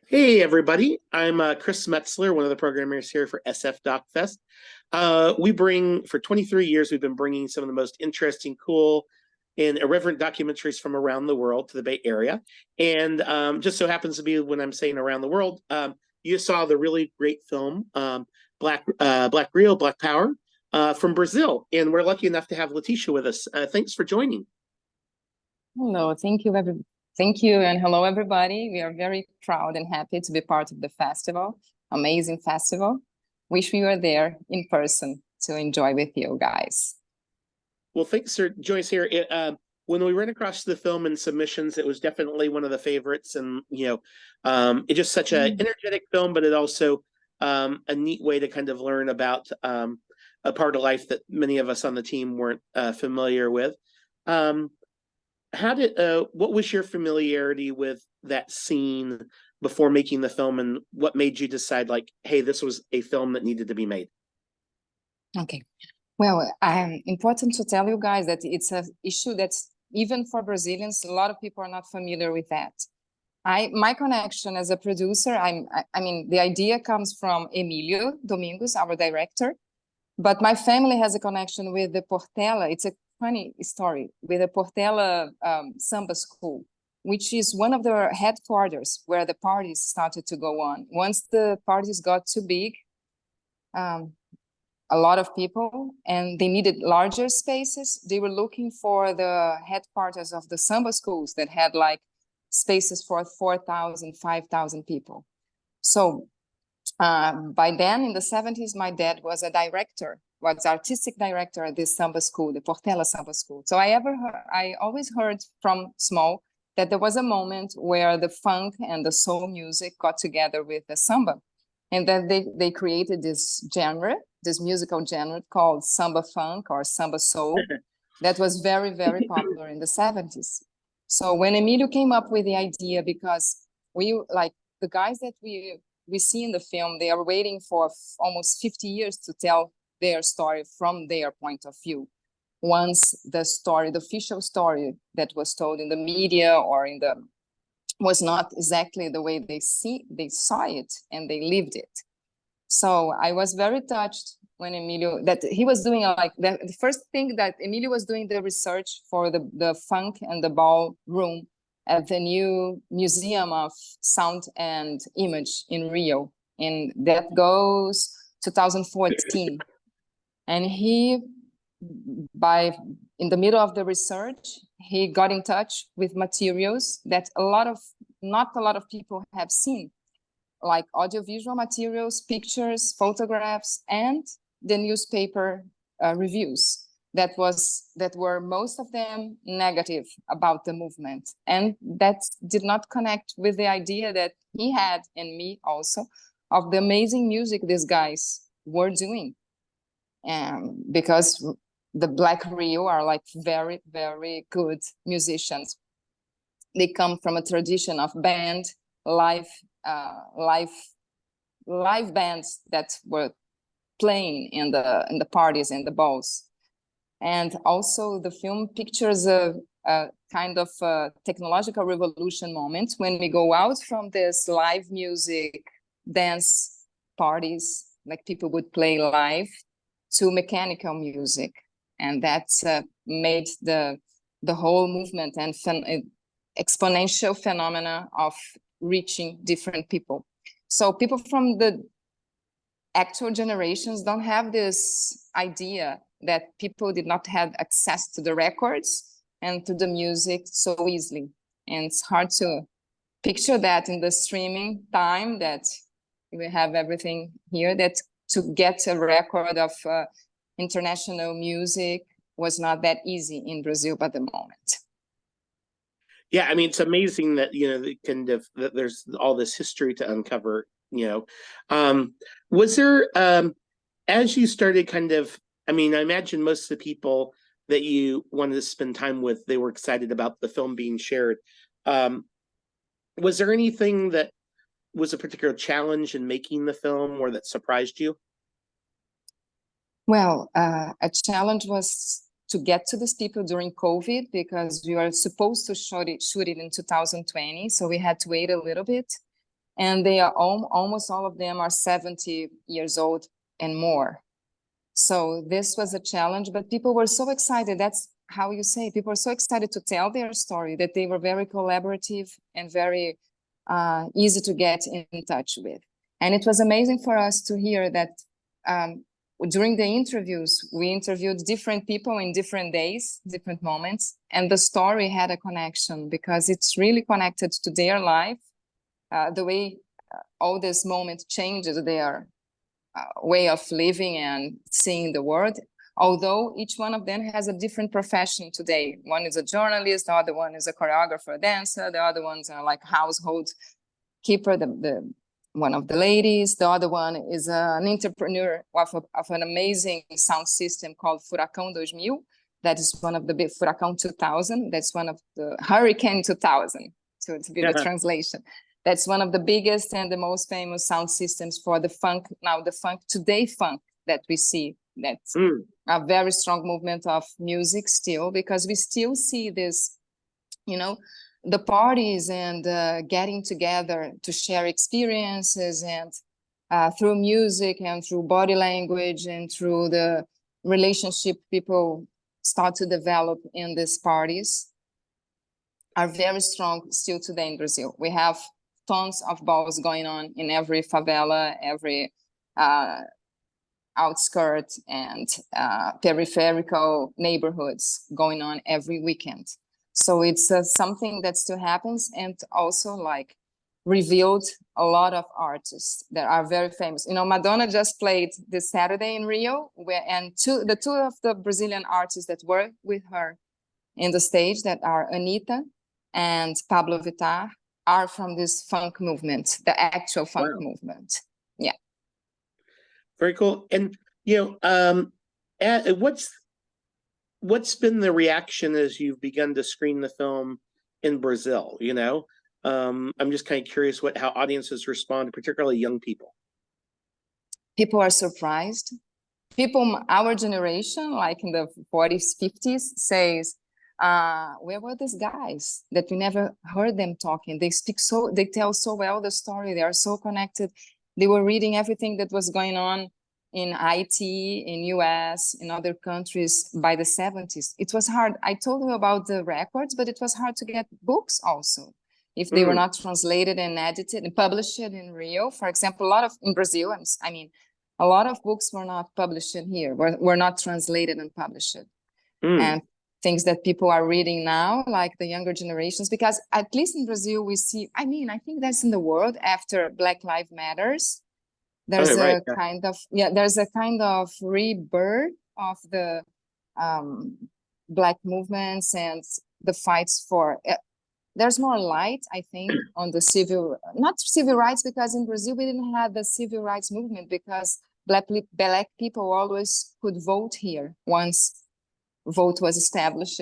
Hey, everybody. I'm Chris Metzler, one of the programmers here for SF Doc Fest. For 23 years, we've been bringing some of the most interesting, cool, and irreverent documentaries from around the world to the Bay Area. And just so happens to be when I'm saying around the world, you saw the really great film, Black Rio, Black Power, from Brazil. And we're lucky enough to have Leticia with us. Thanks for joining. Hello, thank you, and hello everybody. We are very proud and happy to be part of the festival. Amazing festival. Wish we were there in person to enjoy with you guys. Well, thanks for joining us here. When we ran across the film and submissions, it was definitely one of the favorites, and it's just such an energetic film, but it also a neat way to kind of learn about a part of life that many of us on the team weren't familiar with. What was your familiarity with that scene before making the film, and what made you decide, like, hey, this was a film that needed to be made? Okay. Well, important to tell you guys that it's an issue that's even for Brazilians, a lot of people are not familiar with that. My connection as a producer, I mean, the idea comes from Emilio Domingos, our director, but my family has a connection with the Portela. It's a funny story with the Portela Samba School, which is one of the headquarters where the parties started to go on. Once the parties got too big, a lot of people, and they needed larger spaces, they were looking for the headquarters of the Samba schools that had like spaces for 4,000, 5,000 people. So by then, in the 70s, my dad was artistic director at this Samba school, the Portela Samba School. So I always heard from small that there was a moment where the funk and the soul music got together with the samba. And then they created this musical genre called samba funk or samba soul that was very, very popular in the 70s. So when Emilio came up with the idea, because we, like, the guys that we see in the film, they are waiting for almost 50 years to tell their story from their point of view. Once the official story that was told in the media or was not exactly the way they saw it and they lived it. So I was very touched when he was doing the first thing that Emilio was doing the research for the funk and the ballroom at the new Museum of Sound and Image in Rio, and that goes 2014. And in the middle of the research, he got in touch with materials that not a lot of people have seen, like audiovisual materials, pictures, photographs, and the newspaper reviews that were most of them negative about the movement. And that did not connect with the idea that he had, and me also, of the amazing music these guys were doing. Because the Black Rio are like very, very good musicians. They come from a tradition of live bands that were playing in the parties and the balls. And also the film pictures a kind of a technological revolution moment when we go out from this live music, dance parties, like people would play live, to mechanical music. And that made the whole movement and exponential phenomena of reaching different people. So people from the actual generations don't have this idea that people did not have access to the records and to the music so easily. And it's hard to picture that in the streaming time that we have everything here, that to get a record of international music was not that easy in Brazil at the moment. Yeah, I mean, it's amazing that that there's all this history to uncover. Was there as you started I mean, I imagine most of the people that you wanted to spend time with, they were excited about the film being shared. Was there anything that was a particular challenge in making the film or that surprised you? Well, a challenge was to get to these people during COVID, because we were supposed to shoot it in 2020. So we had to wait a little bit. and they are almost all of them are 70 years old and more. So this was a challenge, but people were so excited. That's how you say, people were so excited to tell their story that they were very collaborative and very easy to get in touch with. And it was amazing for us to hear that during the interviews, we interviewed different people in different days, different moments, and the story had a connection because it's really connected to their life, the way all this moment changes their way of living and seeing the world. Although each one of them has a different profession today. One is a journalist, the other one is a choreographer, dancer, the other ones are like household keeper, the one of the ladies, the other one is an entrepreneur of an amazing sound system called Furacão 2000. That is one of the big Furacão 2000. That's one of the Hurricane 2000, to be the translation. That's one of the biggest and the most famous sound systems for the funk, now the funk, today funk that we see. That's a very strong movement of music still, because we still see this, you know, the parties and getting together to share experiences, and through music and through body language and through the relationship people start to develop in these parties are very strong still today in Brazil. We have tons of balls going on in every favela, every outskirt and peripheral neighborhoods going on every weekend. So it's something that still happens, and also like revealed a lot of artists that are very famous. You know, Madonna just played this Saturday in Rio, and the two of the Brazilian artists that were with her in the stage, that are Anitta and Pablo Vittar, are from this funk movement, the actual funk movement. Yeah. Very cool. And, you know, what's been the reaction as you've begun to screen the film in Brazil? You know, I'm just kind of curious how audiences respond, particularly young people. People are surprised. People, our generation, like in the 40s, 50s, says, where were these guys that we never heard them talking? They tell so well the story. They are so connected. They were reading everything that was going on in IT, in US, in other countries by the 70s. It was hard. I told you about the records, but it was hard to get books also, if they were not translated and edited and published in Rio. For example, in Brazil, I mean, a lot of books were not published here, were not translated and published. And things that people are reading now, like the younger generations, because at least in Brazil, we see, I mean, I think that's in the world after Black Lives Matters. There's there's a kind of rebirth of the Black movements and the fights for, there's more light, I think, on the not civil rights, because in Brazil, we didn't have the civil rights movement, because Black people always could vote here once vote was established.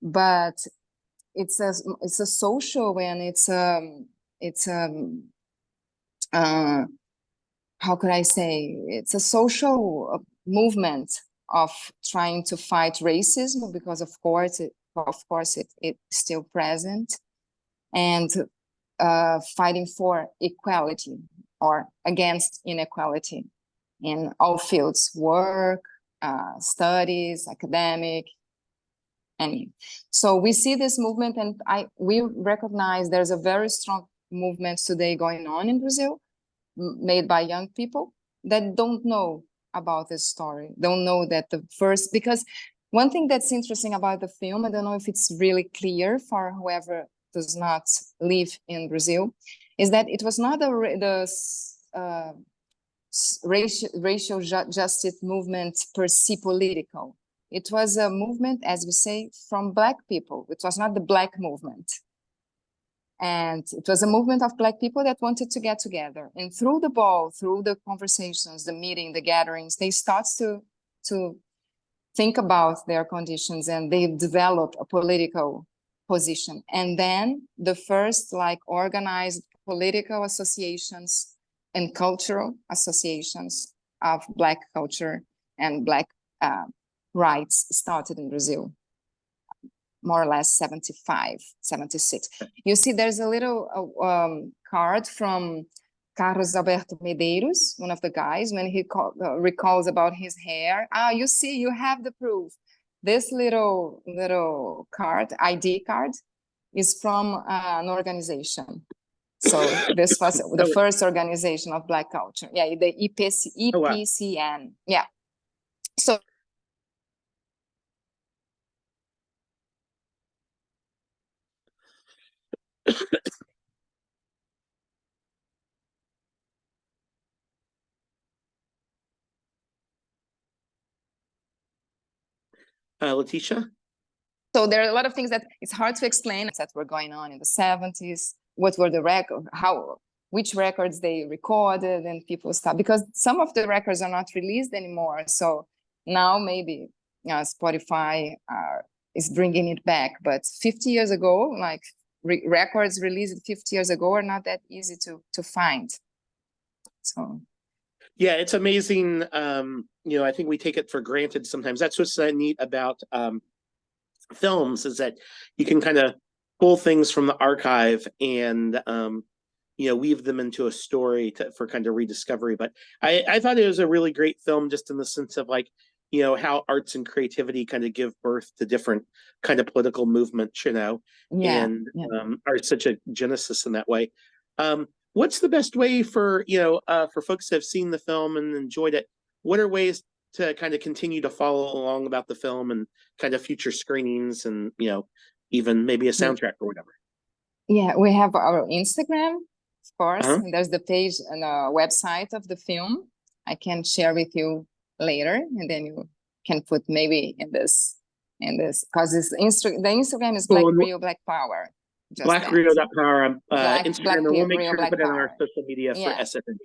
But it's a social, and how could I say? It's a social movement of trying to fight racism, because of course it's still present, and fighting for equality or against inequality in all fields, work, studies, academic. So we see this movement, and we recognize there's a very strong movement today going on in Brazil, made by young people that don't know about this story, don't know that because one thing that's interesting about the film, I don't know if it's really clear for whoever does not live in Brazil, is that it was not the racial justice movement per se political. It was a movement, as we say, from Black people. It was not the Black movement. And it was a movement of Black people that wanted to get together. And through the ball, through the conversations, the meeting, the gatherings, they start to think about their conditions, and they develop a political position. And then the first organized political associations and cultural associations of Black culture and Black rights started in Brazil. more or less 75, 76. You see, there's a little card from Carlos Alberto Medeiros, one of the guys, when he recalls about his hair. You see, you have the proof. This little card, ID card, is from an organization. So this was the first organization of Black culture. Yeah, the EPCN. Oh, wow. Yeah. So Leticia? So there are a lot of things that it's hard to explain that were going on in the 70s. What were the records, which records they recorded, and people stopped, because some of the records are not released anymore. So now maybe Spotify is bringing it back. But 50 years ago, like records released 50 years ago are not that easy to find. So. Yeah, it's amazing. I think we take it for granted sometimes. That's what's so neat about films, is that you can kind of pull things from the archive and weave them into a story for kind of rediscovery. But I thought it was a really great film, just in the sense of like, how arts and creativity kind of give birth to different kind of political movements, and are such a genesis in that way. What's the best way for folks that have seen the film and enjoyed it? What are ways to kind of continue to follow along about the film and kind of future screenings and, even maybe a soundtrack or whatever? Yeah, we have our Instagram, of course. And there's the page and the website of the film. I can share with you later, and then you can put maybe in this, because the Instagram is Black Rio Black Power. BlackRio.power Instagram, Black and we'll make Rio sure to Black put it on our Power. social media for SFND.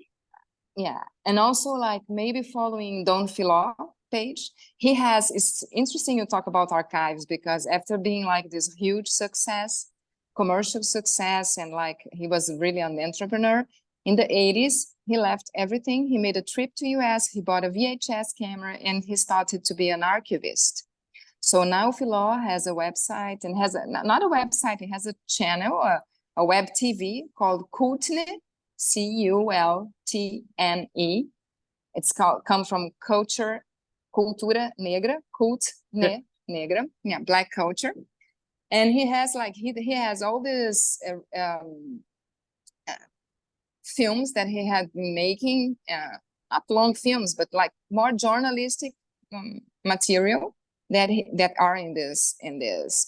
Yeah, and also like maybe following Don Filó page. It's interesting you talk about archives, because after being like this huge success, commercial success, and like he was really an entrepreneur, in the 80s, he left everything. He made a trip to US, he bought a VHS camera, and he started to be an archivist. So now Filó has a website, and not a website, he has a channel, a web TV called Cultne, Cultne. It's comes from cultura negra, negra, Black culture. And he has he has all these films that he had been making, not long films, but like more journalistic material that are in this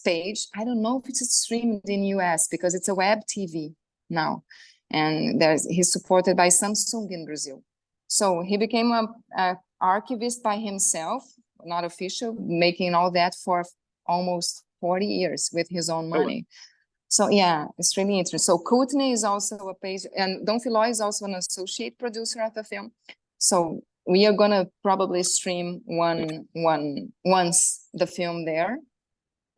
page. I don't know if it's streamed in US, because it's a web TV now, and he's supported by Samsung in Brazil. So he became a archivist by himself, not official, making all that for almost 40 years with his own money. So yeah, it's really interesting. So Cultne is also a page, and Don Filó is also an associate producer of the film. So we are gonna probably stream once the film there.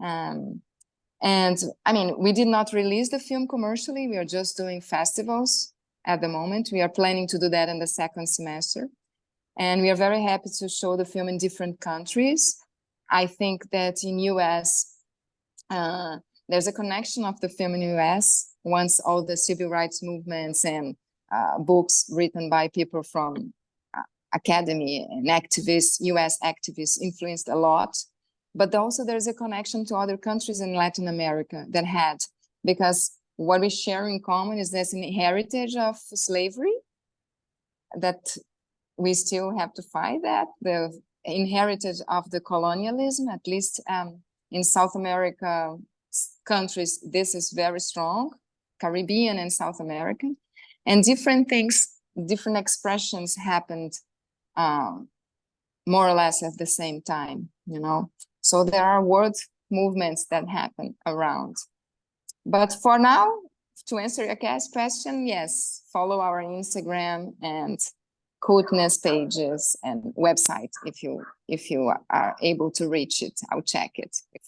And I mean, we did not release the film commercially. We are just doing festivals at the moment. We are planning to do that in the second semester. And we are very happy to show the film in different countries. I think that in US, there's a connection of the film in US once all the civil rights movements and books written by people from academy and activists, US activists, influenced a lot. But also there's a connection to other countries in Latin America that had, because what we share in common is this heritage of slavery, that we still have to fight that, the inheritance of the colonialism, at least in South America countries, this is very strong, Caribbean and South American, and different things, different expressions happened more or less at the same time, So there are world movements that happen around. But for now, to answer your question, yes, follow our Instagram and Cultne's pages and website if you are able to reach it. I'll check it if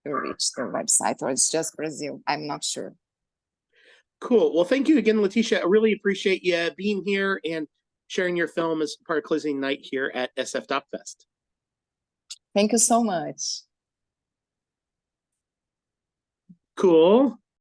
you reach the website, or it's just Brazil. I'm not sure. Cool. Well, thank you again, Leticia. I really appreciate you being here and sharing your film as part of closing night here at SF Doc Fest. Thank you so much. Cool.